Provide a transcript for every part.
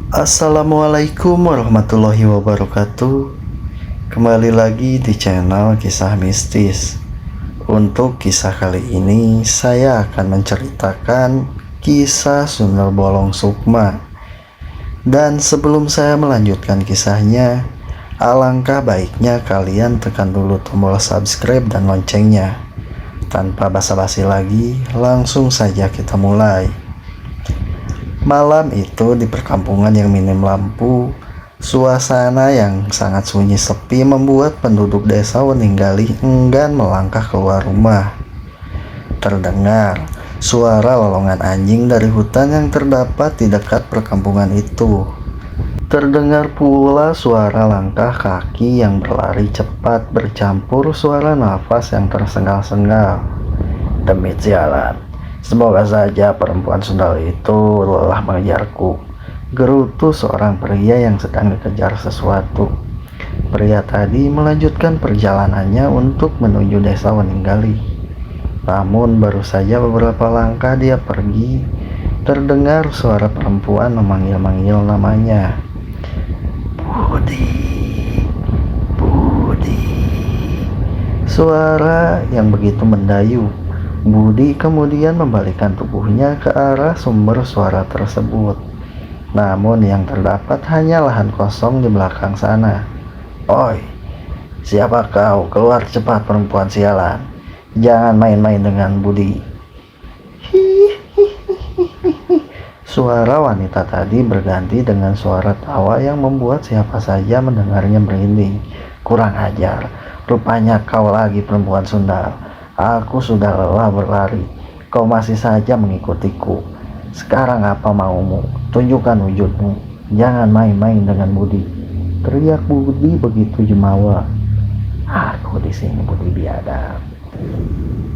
Assalamualaikum warahmatullahi wabarakatuh. Kembali lagi di channel Kisah Mistis. Untuk kisah kali ini saya akan menceritakan kisah Sundel Bolong Sukma. Dan sebelum saya melanjutkan kisahnya, alangkah baiknya kalian tekan dulu tombol subscribe dan loncengnya. Tanpa basa-basi lagi, langsung saja kita mulai. Malam itu di perkampungan yang minim lampu, suasana yang sangat sunyi sepi membuat penduduk desa Weninggali enggan melangkah keluar rumah. Terdengar suara lolongan anjing dari hutan yang terdapat di dekat perkampungan itu. Terdengar pula suara langkah kaki yang berlari cepat bercampur suara nafas yang tersengal-sengal. Demi sialan, semoga saja perempuan sundal itu lelah mengejarku, gerutu seorang pria yang sedang dikejar sesuatu. Pria tadi melanjutkan perjalanannya untuk menuju desa Weninggali. Namun baru saja beberapa langkah dia pergi, terdengar suara perempuan memanggil-manggil namanya. Budi, Budi. Suara yang begitu mendayu. Budi kemudian membalikkan tubuhnya ke arah sumber suara tersebut. Namun yang terdapat hanya lahan kosong di belakang sana. Oi, siapa kau? Keluar cepat perempuan sialan. Jangan main-main dengan Budi. Suara wanita tadi berganti dengan suara tawa yang membuat siapa saja mendengarnya merinding. Kurang ajar, rupanya kau lagi perempuan sundal. Aku sudah lelah berlari, kau masih saja mengikutiku. Sekarang apa maumu? Tunjukkan wujudmu. Jangan main-main dengan Budi. Teriak Budi begitu jemawa. Aku di sini Budi biadab.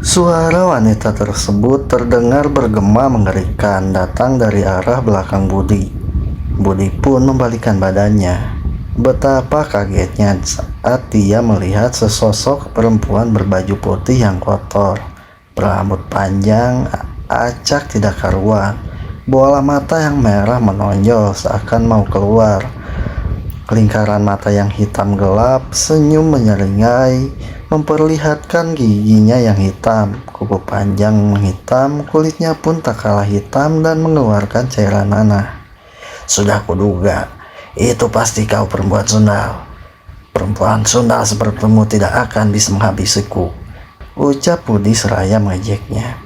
Suara wanita tersebut terdengar bergema mengerikan datang dari arah belakang Budi. Budi pun membalikkan badannya. Betapa kagetnya saat dia melihat sesosok perempuan berbaju putih yang kotor, berambut panjang, acak tidak karuan, bola mata yang merah menonjol seakan mau keluar, lingkaran mata yang hitam gelap, senyum menyeringai, memperlihatkan giginya yang hitam, kuku panjang menghitam, kulitnya pun tak kalah hitam dan mengeluarkan cairan nanah. Sudah kuduga, itu pasti kau perempuan sundal. Perempuan sundal sepertimu tidak akan bisa menghabisiku, ucap Budi seraya mengejeknya.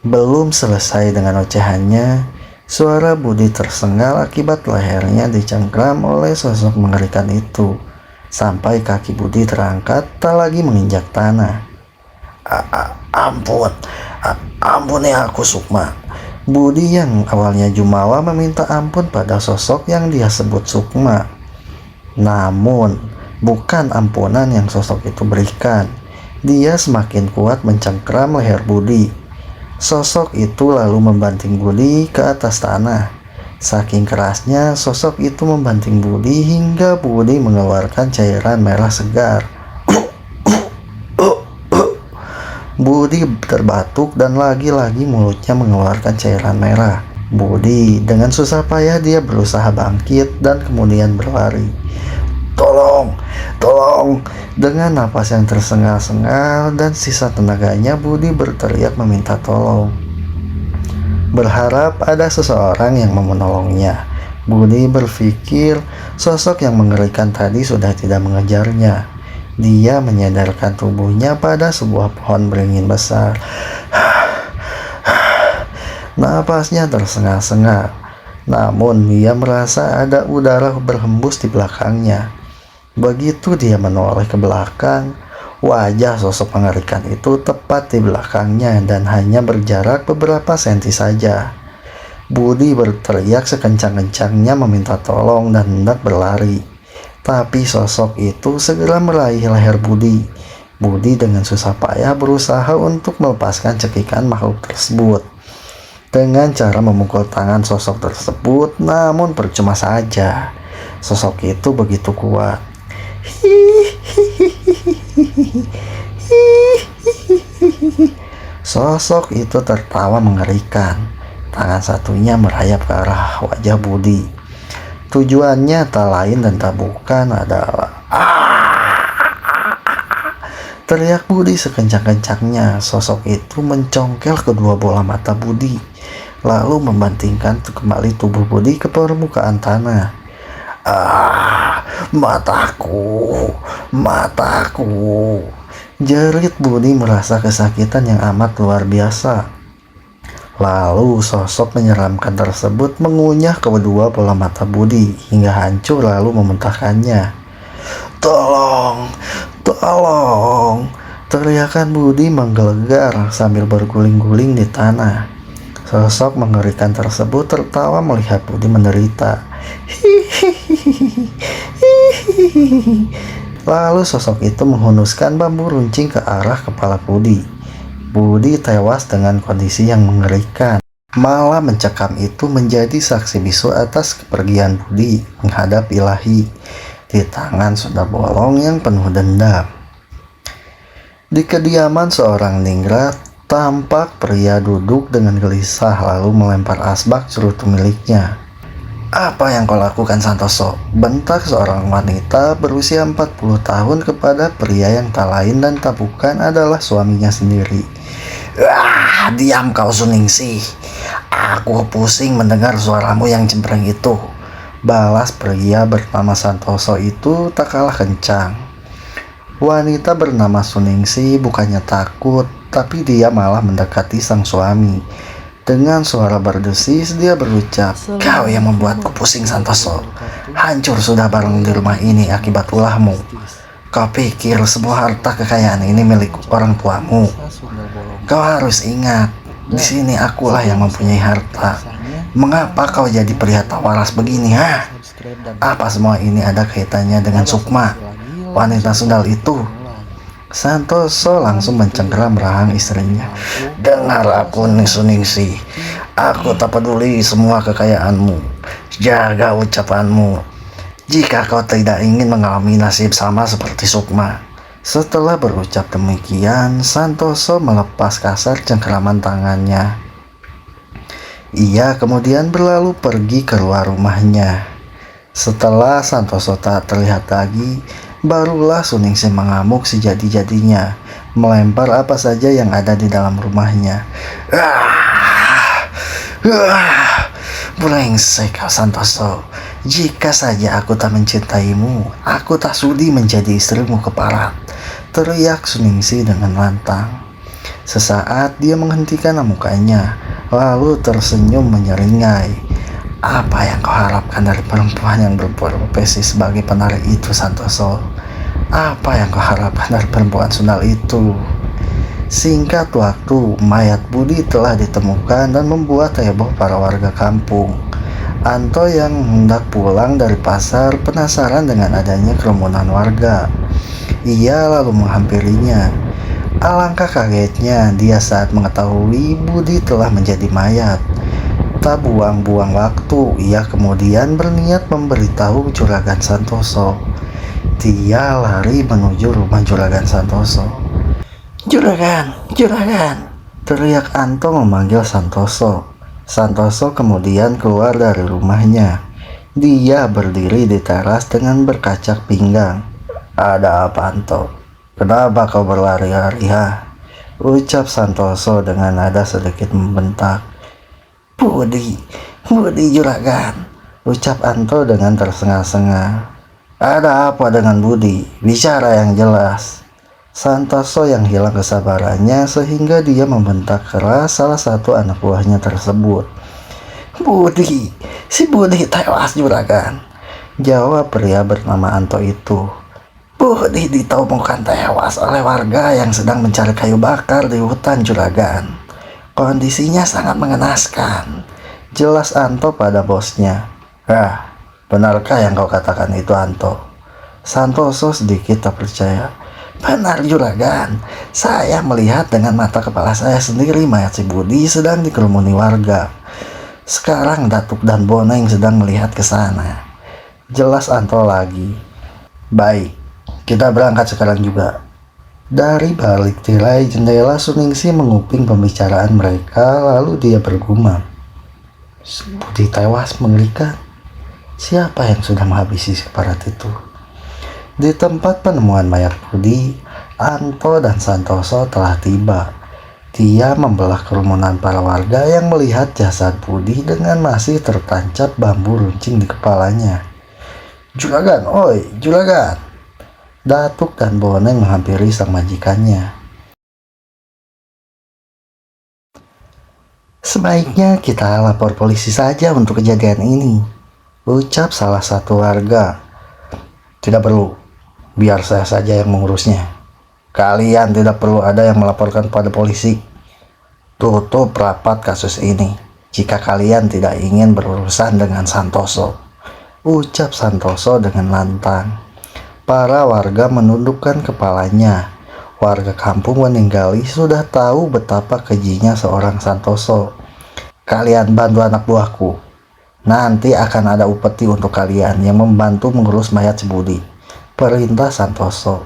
Belum selesai dengan ocehannya, suara Budi tersengal akibat lehernya dicengkram oleh sosok mengerikan itu, sampai kaki Budi terangkat tak lagi menginjak tanah. Ampuni aku Sukma. Budi yang awalnya jumawa meminta ampun pada sosok yang dia sebut Sukma. Namun bukan ampunan yang sosok itu berikan. Dia semakin kuat mencengkram leher Budi. Sosok itu lalu membanting Budi ke atas tanah. Saking kerasnya sosok itu membanting Budi hingga Budi mengeluarkan cairan merah segar. Budi terbatuk dan lagi-lagi mulutnya mengeluarkan cairan merah. Budi dengan susah payah dia berusaha bangkit dan kemudian berlari. Tolong, tolong. Dengan napas yang tersengal-sengal dan sisa tenaganya Budi berteriak meminta tolong. Berharap ada seseorang yang mau menolongnya. Budi berpikir sosok yang mengerikan tadi sudah tidak mengejarnya. Dia menyadarkan tubuhnya pada sebuah pohon beringin besar. Napasnya tersengal-sengal. Namun dia merasa ada udara berhembus di belakangnya. Begitu dia menoleh ke belakang, wajah sosok mengerikan itu tepat di belakangnya dan hanya berjarak beberapa senti saja. Budi berteriak sekencang-kencangnya meminta tolong dan hendak berlari. Tapi sosok itu segera meraih leher Budi. Budi dengan susah payah berusaha untuk melepaskan cekikan makhluk tersebut dengan cara memukul tangan sosok tersebut, namun percuma saja. Sosok itu begitu kuat. Sosok itu tertawa mengerikan. Tangan satunya merayap ke arah wajah Budi. Tujuannya tak lain dan tak bukan adalah teriak Budi sekencang-kencangnya. Sosok itu mencongkel kedua bola mata Budi, lalu membantingkan kembali tubuh Budi ke permukaan tanah. Mataku, mataku, jerit Budi merasa kesakitan yang amat luar biasa. Lalu sosok menyeramkan tersebut mengunyah kedua bola mata Budi hingga hancur lalu memuntahkannya. Tolong, tolong, teriakan Budi menggelegar sambil berguling-guling di tanah. Sosok mengerikan tersebut tertawa melihat Budi menderita. Lalu sosok itu menghunuskan bambu runcing ke arah kepala Budi. Budi tewas dengan kondisi yang mengerikan. Malah mencekam itu menjadi saksi bisu atas kepergian Budi menghadap Ilahi di tangan Sunda Bolong yang penuh dendam. Di kediaman seorang ningrat, tampak pria duduk dengan gelisah lalu melempar asbak cerutu miliknya. Apa yang kau lakukan, Santoso? Bentak seorang wanita berusia 40 tahun kepada pria yang tak lain dan tak bukan adalah suaminya sendiri. Diam kau Suningsih. Aku pusing mendengar suaramu yang cempreng itu, balas pria bernama Santoso itu tak kalah kencang. Wanita bernama Suningsih bukannya takut, tapi dia malah mendekati sang suami. Dengan suara berdesis dia berucap, "Kau yang membuatku pusing, Santoso. Hancur sudah barang di rumah ini akibat ulahmu. Kau pikir semua harta kekayaan ini milik orang tuamu? Kau harus ingat, di sini akulah yang mempunyai harta. Mengapa kau jadi pria tak waras begini, ha? Apa semua ini ada kaitannya dengan Sukma, wanita sundal itu?" Santoso langsung mencengkeram rahang istrinya. "Dengar aku, Suningsih. Aku tak peduli semua kekayaanmu. Jaga ucapanmu. Jika kau tidak ingin mengalami nasib sama seperti Sukma." Setelah berucap demikian, Santoso melepas kasar cengkeraman tangannya. Ia kemudian berlalu pergi keluar rumahnya. Setelah Santoso tak terlihat lagi, barulah Suningsih mengamuk sejadi-jadinya, melempar apa saja yang ada di dalam rumahnya. Brengsek kau, Santoso. Jika saja aku tak mencintaimu, aku tak sudi menjadi istrimu keparat, teriak Suningsih dengan lantang. Sesaat dia menghentikan amukannya, lalu tersenyum menyeringai. Apa yang kau harapkan dari perempuan yang berprofesi sebagai penarik itu, Santoso? Apa yang kau harapkan dari perempuan sundal itu? Singkat waktu, mayat Budi telah ditemukan dan membuat heboh para warga kampung. Anto yang hendak pulang dari pasar penasaran dengan adanya kerumunan warga. Ia lalu menghampirinya. Alangkah kagetnya dia saat mengetahui Budi telah menjadi mayat. Tak buang-buang waktu, ia kemudian berniat memberitahu Juragan Santoso. Dia lari menuju rumah Juragan Santoso. "Juragan, Juragan!" teriak Anto memanggil Santoso. Santoso kemudian keluar dari rumahnya. Dia berdiri di teras dengan berkacak pinggang. "Ada apa, Anto? Kenapa kau berlari-lari, ha?" ucap Santoso dengan nada sedikit membentak. Budi Juragan," ucap Anto dengan tersengal-sengal. "Ada apa dengan Budi? Bicara yang jelas." Santoso yang hilang kesabarannya sehingga dia membentak keras salah satu anak buahnya tersebut. Si Budi tewas, Juragan," jawab pria bernama Anto itu. "Budi ditemukan tewas oleh warga yang sedang mencari kayu bakar di hutan, Juragan. Kondisinya sangat mengenaskan," jelas Anto pada bosnya. Benarkah yang kau katakan itu, Anto?" Santoso sedikit tak percaya. "Benar, Juragan. Saya melihat dengan mata kepala saya sendiri mayat si Budi sedang dikerumuni warga. Sekarang Datuk dan Boneng sedang melihat ke sana," jelas Anto lagi. "Baik, kita berangkat sekarang juga." Dari balik tirai jendela, Suningsih menguping pembicaraan mereka, lalu dia bergumam. "Budi tewas, mengerikan. Siapa yang sudah menghabisi si Parat itu? Di tempat penemuan mayat Budi, Anto dan Santoso telah tiba. Dia membelah kerumunan para warga yang melihat jasad Budi dengan masih tertancap bambu runcing di kepalanya. "Juragan, oi, juragan!" Datuk dan Boneng menghampiri sang majikannya. "Sebaiknya kita lapor polisi saja untuk kejadian ini," ucap salah satu warga. "Tidak perlu, biar saya saja yang mengurusnya. Kalian tidak perlu ada yang melaporkan pada polisi. Tutup rapat kasus ini jika kalian tidak ingin berurusan dengan Santoso," ucap Santoso dengan lantang. Para warga menundukkan kepalanya. Warga kampung meninggali sudah tahu betapa kejinya seorang Santoso. "Kalian bantu anak buahku. Nanti akan ada upeti untuk kalian yang membantu mengurus mayat si Budi," perintah Santoso.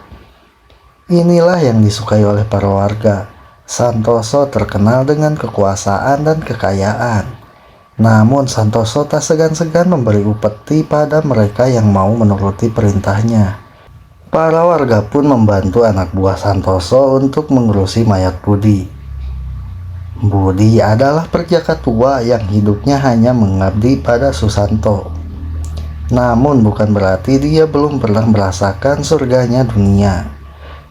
Inilah yang disukai oleh para warga. Santoso terkenal dengan kekuasaan dan kekayaan. Namun Santoso tak segan-segan memberi upeti pada mereka yang mau menuruti perintahnya. Para warga pun membantu anak buah Santoso untuk mengurusi mayat Budi. Budi adalah perjaka tua yang hidupnya hanya mengabdi pada Susanto. Namun bukan berarti dia belum pernah merasakan surganya dunia.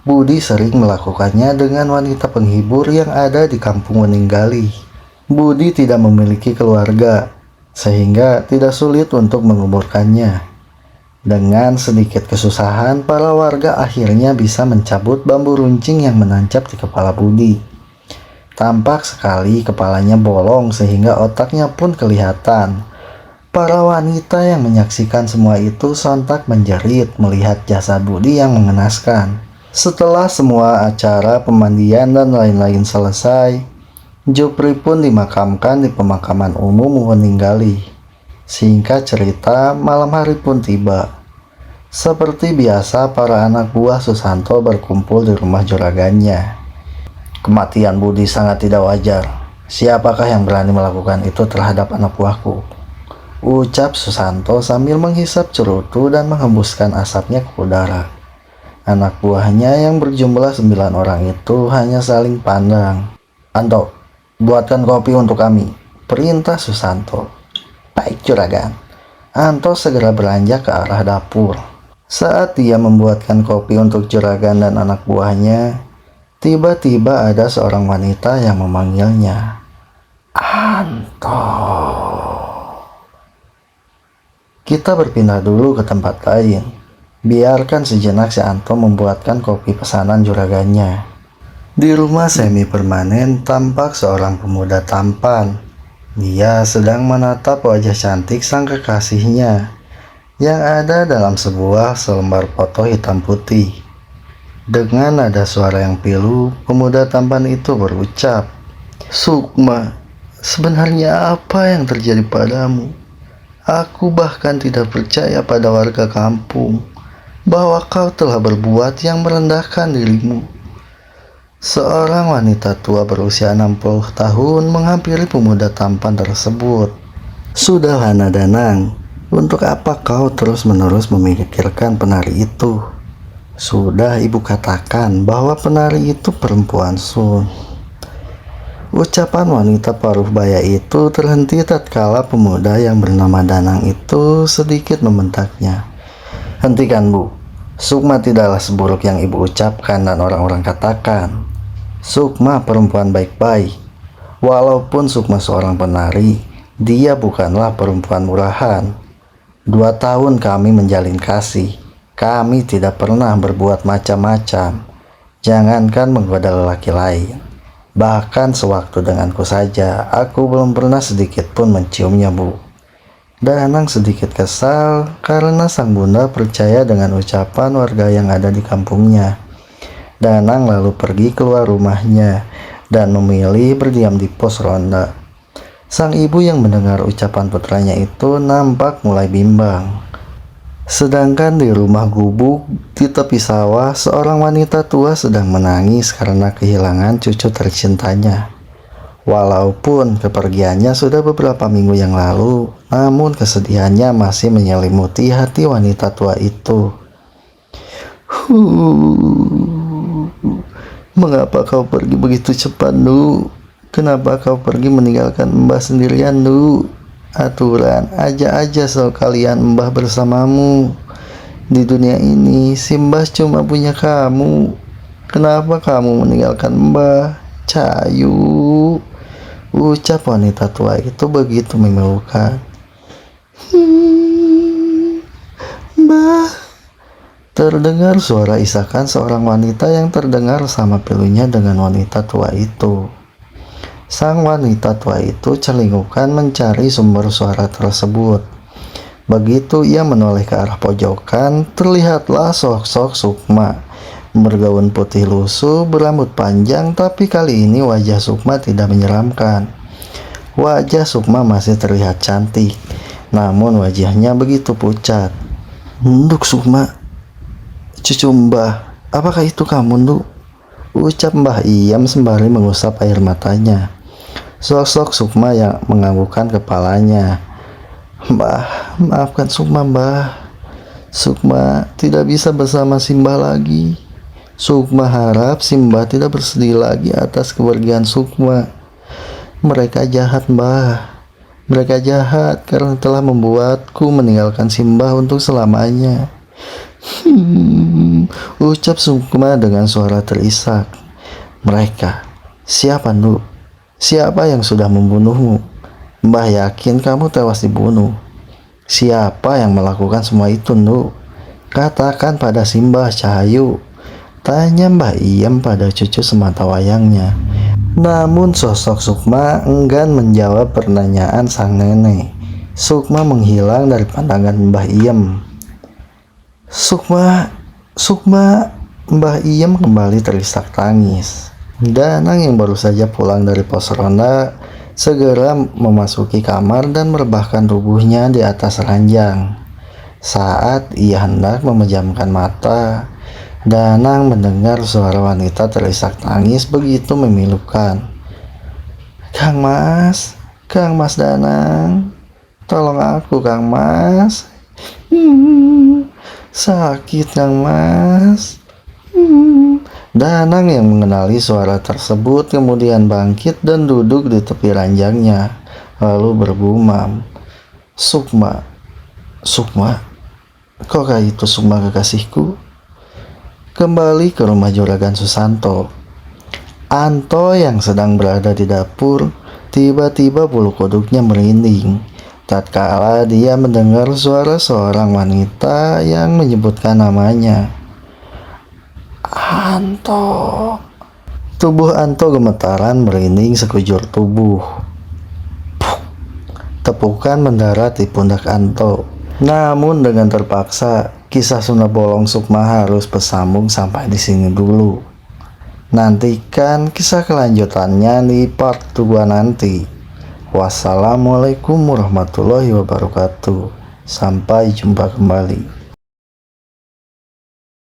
Budi sering melakukannya dengan wanita penghibur yang ada di kampung Weninggali. Budi tidak memiliki keluarga, sehingga tidak sulit untuk menguburkannya. Dengan sedikit kesusahan, para warga akhirnya bisa mencabut bambu runcing yang menancap di kepala Budi. Tampak sekali kepalanya bolong sehingga otaknya pun kelihatan. Para wanita yang menyaksikan semua itu sontak menjerit melihat jasad Budi yang mengenaskan. Setelah semua acara pemandian dan lain-lain selesai, Jupri pun dimakamkan di pemakaman umum Weninggali. Singkat cerita, malam hari pun tiba. Seperti biasa, para anak buah Susanto berkumpul di rumah juragannya. "Kematian Budi sangat tidak wajar. Siapakah yang berani melakukan itu terhadap anak buahku?" ucap Susanto sambil menghisap cerutu dan menghembuskan asapnya ke udara. Anak buahnya yang berjumlah 9 orang itu hanya saling pandang. "Anto, buatkan kopi untuk kami," perintah Susanto. "Baik, juragan." Anto segera beranjak ke arah dapur. Saat dia membuatkan kopi untuk juragan dan anak buahnya, tiba-tiba ada seorang wanita yang memanggilnya. "Anto." Kita berpindah dulu ke tempat lain. Biarkan sejenak si Anto membuatkan kopi pesanan juragannya. Di rumah semi permanen tampak seorang pemuda tampan. Dia sedang menatap wajah cantik sang kekasihnya yang ada dalam sebuah selembar foto hitam putih. Dengan nada suara yang pilu, pemuda tampan itu berucap, "Sukma, sebenarnya apa yang terjadi padamu? Aku bahkan tidak percaya pada warga kampung bahwa kau telah berbuat yang merendahkan dirimu." Seorang wanita tua berusia 60 tahun menghampiri pemuda tampan tersebut. "Sudahlah Nadanang, untuk apa kau terus-menerus memikirkan penari itu? Sudah ibu katakan bahwa penari itu perempuan Sun." Ucapan wanita paruh baya itu terhenti tatkala pemuda yang bernama Danang itu sedikit membentaknya. "Hentikan, Bu. Sukma tidaklah seburuk yang ibu ucapkan dan orang-orang katakan. Sukma perempuan baik-baik. Walaupun Sukma seorang penari, dia bukanlah perempuan murahan. 2 tahun kami menjalin kasih. Kami tidak pernah berbuat macam-macam. Jangankan menggoda lelaki lain. Bahkan sewaktu denganku saja, aku belum pernah sedikit pun menciumnya, Bu." Danang sedikit kesal karena sang bunda percaya dengan ucapan warga yang ada di kampungnya. Danang lalu pergi keluar rumahnya dan memilih berdiam di pos ronda. Sang ibu yang mendengar ucapan putranya itu nampak mulai bimbang. Sedangkan di rumah gubuk di tepi sawah, seorang wanita tua sedang menangis karena kehilangan cucu tercintanya. Walaupun kepergiannya sudah beberapa minggu yang lalu, namun kesedihannya masih menyelimuti hati wanita tua itu. Mengapa kau pergi begitu cepat, Nu? Kenapa kau pergi meninggalkan Mbah sendirian, Nu? Aturan, ajak aja sekalian Mbah bersamamu. Di dunia ini, si Mbah cuma punya kamu. Kenapa kamu meninggalkan Mbah? Cahayu, ucap wanita tua itu begitu memilukan. Mbah, terdengar suara isakan seorang wanita yang terdengar sama pilunya dengan wanita tua itu. Sang wanita tua itu celingukan mencari sumber suara tersebut. Begitu ia menoleh ke arah pojokan, terlihatlah sosok Sukma bergaun putih lusuh, berambut panjang, tapi kali ini wajah Sukma tidak menyeramkan. Wajah Sukma masih terlihat cantik, namun wajahnya begitu pucat. "Nduk Sukma, cucu Mbah, apakah itu kamu, Nduk?" ucap Mbah Iyam sembari mengusap air matanya. Sosok Sukma yang menganggukkan kepalanya. "Mbah, maafkan Sukma, Mbah. Sukma tidak bisa bersama Simbah lagi. Sukma harap Simbah tidak bersedih lagi atas kepergian Sukma. Mereka jahat, Mbah. Mereka jahat karena telah membuatku meninggalkan Simbah untuk selamanya." Ucap Sukma dengan suara terisak. "Mereka? Siapa, Nduk? Siapa yang sudah membunuhmu? Mbah yakin kamu tewas dibunuh. Siapa yang melakukan semua itu, Nduk? Katakan pada Simbah, Cahayu," tanya Mbah Iyam pada cucu semata wayangnya. Namun sosok Sukma enggan menjawab pertanyaan sang nenek. Sukma menghilang dari pandangan Mbah Iyam. Sukma, Mbah Iyam kembali terisak tangis. Danang yang baru saja pulang dari pos ronda segera memasuki kamar dan merebahkan tubuhnya di atas ranjang. Saat ia hendak memejamkan mata, Danang mendengar suara wanita terisak tangis begitu memilukan. Kang Mas Danang, tolong aku Kang Mas. Sakit Kang Mas. Danang yang mengenali suara tersebut kemudian bangkit dan duduk di tepi ranjangnya, lalu bergumam, Sukma, kokah itu Sukma kekasihku? Kembali ke rumah Juragan Susanto. Anto yang sedang berada di dapur, tiba-tiba bulu kuduknya merinding tatkala dia mendengar suara seorang wanita yang menyebutkan namanya. Anto. Tubuh Anto gemetaran merinding sekujur tubuh. Tepukan mendarat di pundak Anto. Namun dengan terpaksa, kisah Sunda Bolong Sukma harus bersambung sampai di sini dulu. Nantikan kisah kelanjutannya di part 2 nanti. Wassalamualaikum warahmatullahi wabarakatuh. Sampai jumpa kembali.